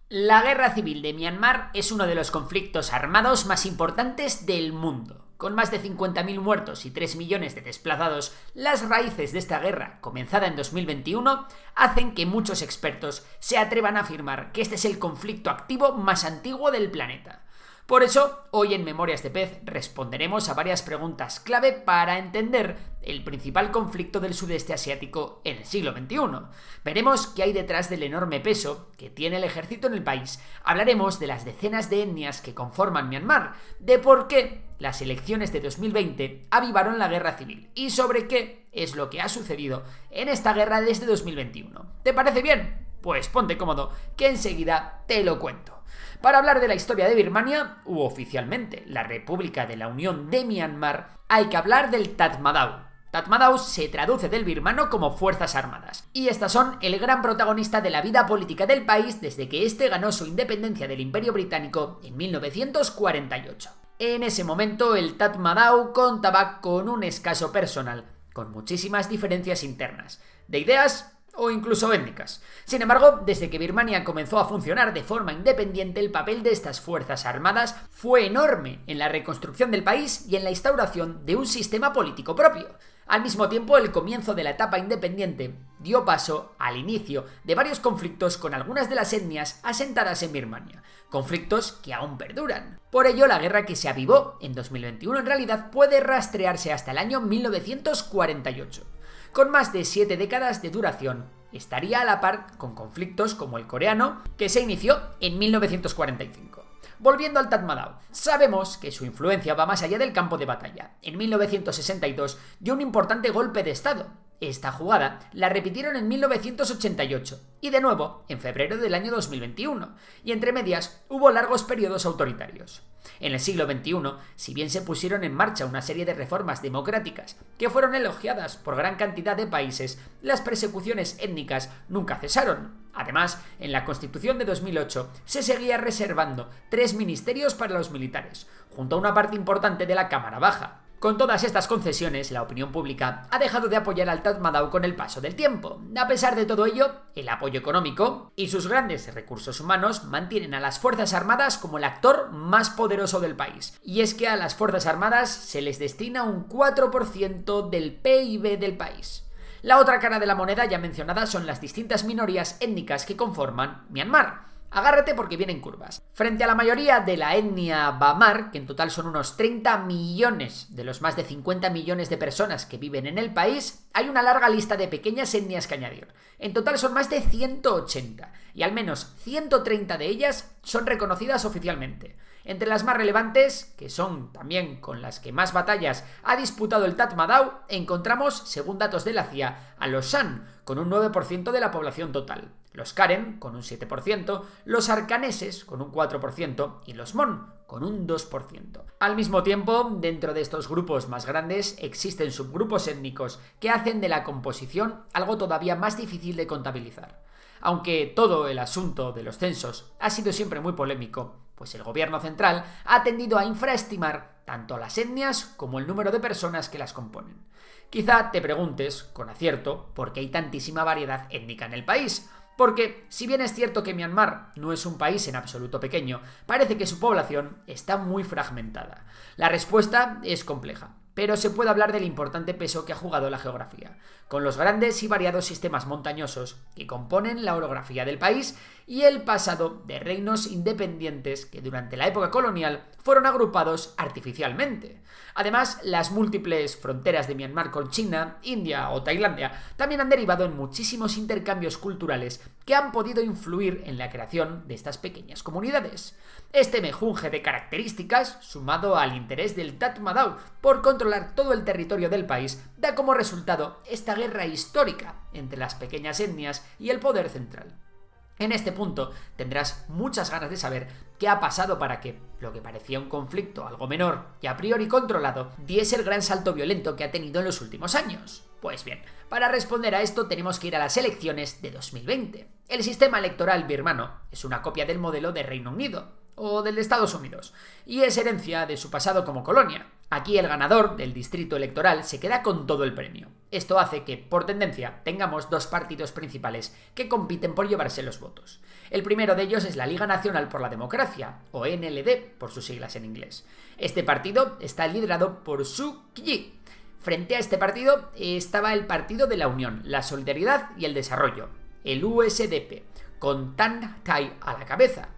La guerra civil de Myanmar es uno de los conflictos armados más importantes del mundo. Con más de 50.000 muertos y 3 millones de desplazados, las raíces de esta guerra, comenzada en 2021, hacen que muchos expertos se atrevan a afirmar que este es el conflicto activo más antiguo del planeta. Por eso, hoy en Memorias de Pez responderemos a varias preguntas clave para entender el principal conflicto del sudeste asiático en el siglo XXI. Veremos qué hay detrás del enorme peso que tiene el ejército en el país. Hablaremos de las decenas de etnias que conforman Myanmar, de por qué las elecciones de 2020 avivaron la guerra civil y sobre qué es lo que ha sucedido en esta guerra desde 2021. ¿Te parece bien? Pues ponte cómodo, que enseguida te lo cuento. Para hablar de la historia de Birmania, u oficialmente la República de la Unión de Myanmar, hay que hablar del Tatmadaw. Tatmadaw se traduce del birmano como Fuerzas Armadas, y estas son el gran protagonista de la vida política del país desde que este ganó su independencia del Imperio Británico en 1948. En ese momento, el Tatmadaw contaba con un escaso personal, con muchísimas diferencias internas, de ideas o incluso étnicas. Sin embargo, desde que Birmania comenzó a funcionar de forma independiente, el papel de estas fuerzas armadas fue enorme en la reconstrucción del país y en la instauración de un sistema político propio. Al mismo tiempo, el comienzo de la etapa independiente dio paso al inicio de varios conflictos con algunas de las etnias asentadas en Birmania, conflictos que aún perduran. Por ello, la guerra que se avivó en 2021 en realidad puede rastrearse hasta el año 1948. Con más de 7 décadas de duración, estaría a la par con conflictos como el coreano, que se inició en 1945. Volviendo al Tatmadaw, sabemos que su influencia va más allá del campo de batalla. En 1962 dio un importante golpe de estado. Esta jugada la repitieron en 1988 y de nuevo en febrero del año 2021, y entre medias hubo largos periodos autoritarios. En el siglo XXI, si bien se pusieron en marcha una serie de reformas democráticas que fueron elogiadas por gran cantidad de países, las persecuciones étnicas nunca cesaron. Además, en la Constitución de 2008 se seguía reservando 3 ministerios para los militares, junto a una parte importante de la Cámara Baja. Con todas estas concesiones, la opinión pública ha dejado de apoyar al Tatmadaw con el paso del tiempo. A pesar de todo ello, el apoyo económico y sus grandes recursos humanos mantienen a las Fuerzas Armadas como el actor más poderoso del país. Y es que a las Fuerzas Armadas se les destina un 4% del PIB del país. La otra cara de la moneda ya mencionada son las distintas minorías étnicas que conforman Myanmar. Agárrate porque vienen curvas. Frente a la mayoría de la etnia Bamar, que en total son unos 30 millones de los más de 50 millones de personas que viven en el país, hay una larga lista de pequeñas etnias que añadir. En total son más de 180, y al menos 130 de ellas son reconocidas oficialmente. Entre las más relevantes, que son también con las que más batallas ha disputado el Tatmadaw, encontramos, según datos de la CIA, a los Shan, con un 9% de la población total, los Karen, con un 7%, los arcaneses, con un 4%, y los Mon, con un 2%. Al mismo tiempo, dentro de estos grupos más grandes, existen subgrupos étnicos que hacen de la composición algo todavía más difícil de contabilizar. Aunque todo el asunto de los censos ha sido siempre muy polémico, pues el gobierno central ha tendido a infraestimar tanto las etnias como el número de personas que las componen. Quizá te preguntes, con acierto, por qué hay tantísima variedad étnica en el país. Porque, si bien es cierto que Myanmar no es un país en absoluto pequeño, parece que su población está muy fragmentada. La respuesta es compleja, pero se puede hablar del importante peso que ha jugado la geografía, con los grandes y variados sistemas montañosos que componen la orografía del país y el pasado de reinos independientes que durante la época colonial fueron agrupados artificialmente. Además, las múltiples fronteras de Myanmar con China, India o Tailandia también han derivado en muchísimos intercambios culturales que han podido influir en la creación de estas pequeñas comunidades. Este mejunje de características, sumado al interés del Tatmadaw por controlar todo el territorio del país, da como resultado esta guerra histórica entre las pequeñas etnias y el poder central. En este punto tendrás muchas ganas de saber qué ha pasado para que lo que parecía un conflicto algo menor y a priori controlado diese el gran salto violento que ha tenido en los últimos años. Pues bien, para responder a esto tenemos que ir a las elecciones de 2020. El sistema electoral birmano es una copia del modelo de Reino Unido. o del de Estados Unidos, y es herencia de su pasado como colonia. Aquí el ganador del distrito electoral se queda con todo el premio. Esto hace que, por tendencia, tengamos dos partidos principales que compiten por llevarse los votos. El primero de ellos es la Liga Nacional por la Democracia, o NLD por sus siglas en inglés. Este partido está liderado por Suu Kyi. Frente a este partido estaba el Partido de la Unión, la Solidaridad y el Desarrollo, el USDP, con Tan Thai a la cabeza.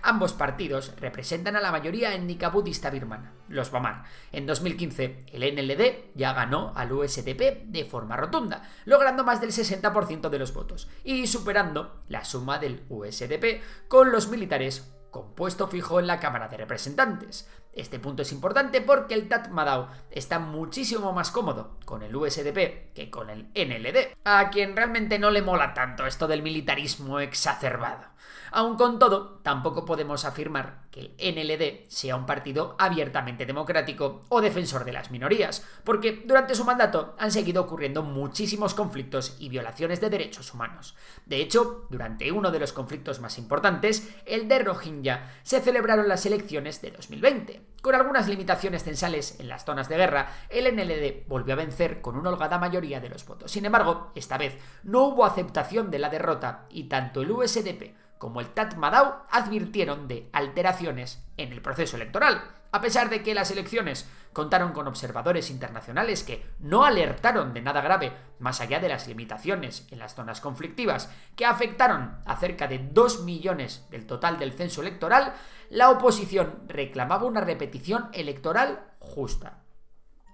Ambos partidos representan a la mayoría étnica budista birmana, los Bamar. En 2015, el NLD ya ganó al USDP de forma rotunda, logrando más del 60% de los votos y superando la suma del USDP con los militares con puesto fijo en la Cámara de Representantes. Este punto es importante porque el Tatmadaw está muchísimo más cómodo con el USDP que con el NLD, a quien realmente no le mola tanto esto del militarismo exacerbado. Aun con todo, tampoco podemos afirmar que el NLD sea un partido abiertamente democrático o defensor de las minorías, porque durante su mandato han seguido ocurriendo muchísimos conflictos y violaciones de derechos humanos. De hecho, durante uno de los conflictos más importantes, el de Rohingya, se celebraron las elecciones de 2020. Con algunas limitaciones censales en las zonas de guerra, el NLD volvió a vencer con una holgada mayoría de los votos. Sin embargo, esta vez no hubo aceptación de la derrota y tanto el USDP como el Tatmadaw advirtieron de alteraciones en el proceso electoral. A pesar de que las elecciones contaron con observadores internacionales que no alertaron de nada grave más allá de las limitaciones en las zonas conflictivas que afectaron a cerca de 2 millones del total del censo electoral, la oposición reclamaba una repetición electoral justa.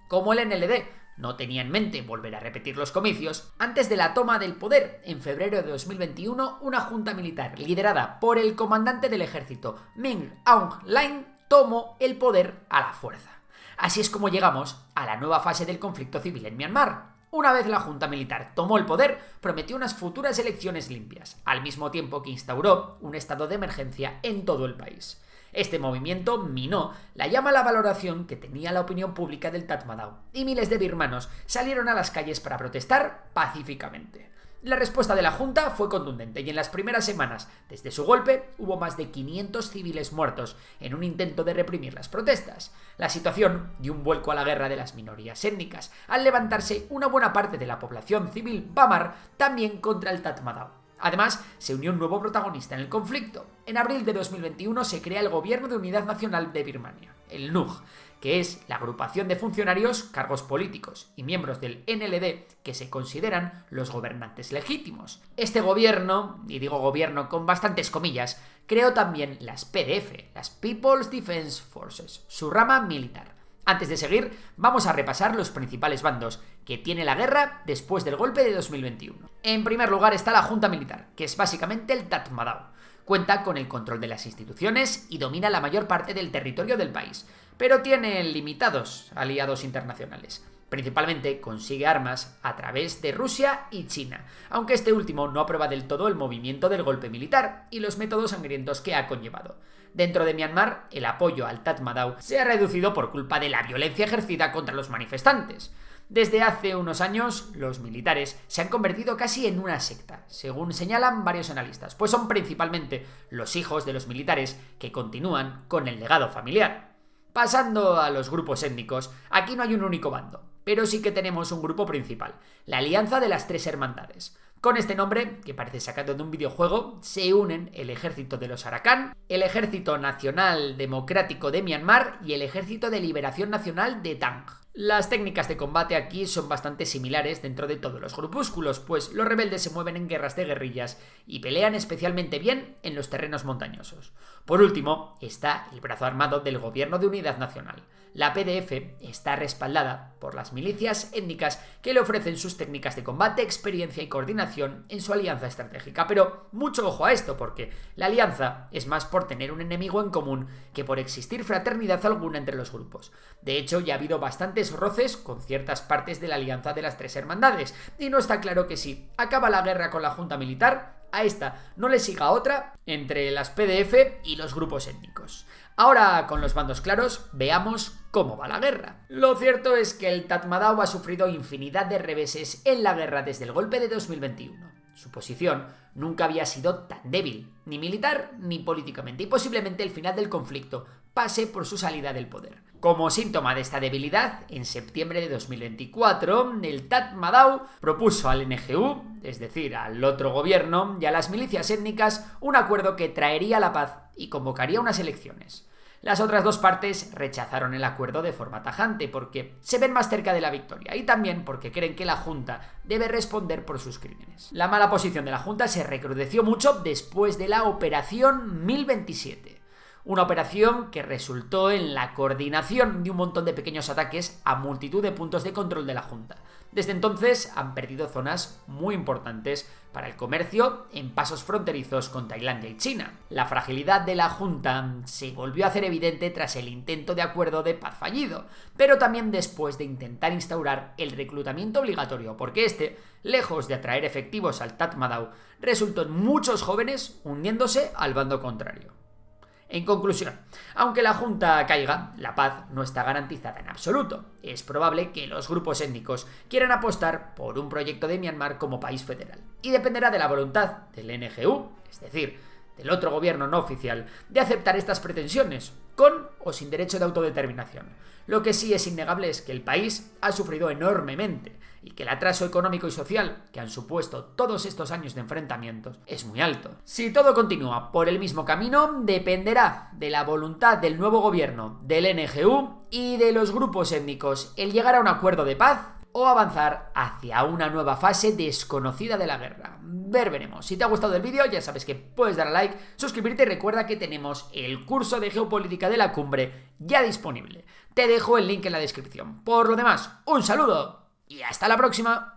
Como el NLD no tenía en mente volver a repetir los comicios, antes de la toma del poder, en febrero de 2021, una junta militar liderada por el comandante del ejército Min Aung Hlaing tomó el poder a la fuerza. Así es como llegamos a la nueva fase del conflicto civil en Myanmar. Una vez la junta militar tomó el poder, prometió unas futuras elecciones limpias, al mismo tiempo que instauró un estado de emergencia en todo el país. Este movimiento minó la llama a la valoración que tenía la opinión pública del Tatmadaw, y miles de birmanos salieron a las calles para protestar pacíficamente. La respuesta de la Junta fue contundente y en las primeras semanas desde su golpe hubo más de 500 civiles muertos en un intento de reprimir las protestas. La situación dio un vuelco a la guerra de las minorías étnicas, al levantarse una buena parte de la población civil Bamar también contra el Tatmadaw. Además, se unió un nuevo protagonista en el conflicto. En abril de 2021 se crea el Gobierno de Unidad Nacional de Birmania, el NUG, que es la agrupación de funcionarios, cargos políticos y miembros del NLD que se consideran los gobernantes legítimos. Este gobierno, y digo gobierno con bastantes comillas, creó también las PDF, las People's Defense Forces, su rama militar. Antes de seguir, vamos a repasar los principales bandos que tiene la guerra después del golpe de 2021. En primer lugar está la Junta Militar, que es básicamente el Tatmadaw. Cuenta con el control de las instituciones y domina la mayor parte del territorio del país, pero tiene limitados aliados internacionales. Principalmente consigue armas a través de Rusia y China, aunque este último no aprueba del todo el movimiento del golpe militar y los métodos sangrientos que ha conllevado. Dentro de Myanmar, el apoyo al Tatmadaw se ha reducido por culpa de la violencia ejercida contra los manifestantes. Desde hace unos años, los militares se han convertido casi en una secta, según señalan varios analistas, pues son principalmente los hijos de los militares que continúan con el legado familiar. Pasando a los grupos étnicos, aquí no hay un único bando, pero sí que tenemos un grupo principal, la Alianza de las Tres Hermandades. Con este nombre, que parece sacado de un videojuego, se unen el ejército de los Arakan, el Ejército Nacional Democrático de Myanmar y el Ejército de Liberación Nacional de Tang. Las técnicas de combate aquí son bastante similares dentro de todos los grupúsculos, pues los rebeldes se mueven en guerras de guerrillas y pelean especialmente bien en los terrenos montañosos. Por último, está el brazo armado del Gobierno de Unidad Nacional. La PDF está respaldada por las milicias étnicas que le ofrecen sus técnicas de combate, experiencia y coordinación en su alianza estratégica. Pero mucho ojo a esto, porque la alianza es más por tener un enemigo en común que por existir fraternidad alguna entre los grupos. De hecho, ya ha habido bastantes roces con ciertas partes de la Alianza de las Tres Hermandades, y no está claro que si acaba la guerra con la Junta Militar, a esta no le siga otra entre las PDF y los grupos étnicos. Ahora, con los bandos claros, veamos cómo va la guerra. Lo cierto es que el Tatmadaw ha sufrido infinidad de reveses en la guerra desde el golpe de 2021. Su posición nunca había sido tan débil, ni militar ni políticamente, y posiblemente el final del conflicto pase por su salida del poder. Como síntoma de esta debilidad, en septiembre de 2024, el Tatmadaw propuso al NGU, es decir, al otro gobierno, y a las milicias étnicas un acuerdo que traería la paz y convocaría unas elecciones. Las otras dos partes rechazaron el acuerdo de forma tajante porque se ven más cerca de la victoria y también porque creen que la Junta debe responder por sus crímenes. La mala posición de la Junta se recrudeció mucho después de la Operación 1027. Una operación que resultó en la coordinación de un montón de pequeños ataques a multitud de puntos de control de la Junta. Desde entonces han perdido zonas muy importantes para el comercio en pasos fronterizos con Tailandia y China. La fragilidad de la Junta se volvió a hacer evidente tras el intento de acuerdo de paz fallido, pero también después de intentar instaurar el reclutamiento obligatorio, porque este, lejos de atraer efectivos al Tatmadaw, resultó en muchos jóvenes hundiéndose al bando contrario. En conclusión, aunque la Junta caiga, la paz no está garantizada en absoluto. Es probable que los grupos étnicos quieran apostar por un proyecto de Myanmar como país federal, y dependerá de la voluntad del NGU, es decir, del otro gobierno no oficial, de aceptar estas pretensiones, con o sin derecho de autodeterminación. Lo que sí es innegable es que el país ha sufrido enormemente y que el atraso económico y social que han supuesto todos estos años de enfrentamientos es muy alto. Si todo continúa por el mismo camino, dependerá de la voluntad del nuevo gobierno, del NGU y de los grupos étnicos el llegar a un acuerdo de paz o avanzar hacia una nueva fase desconocida de la guerra. Veremos. Si te ha gustado el vídeo, ya sabes que puedes dar a like, suscribirte y recuerda que tenemos el curso de geopolítica de la cumbre ya disponible. Te dejo el link en la descripción. Por lo demás, un saludo y hasta la próxima.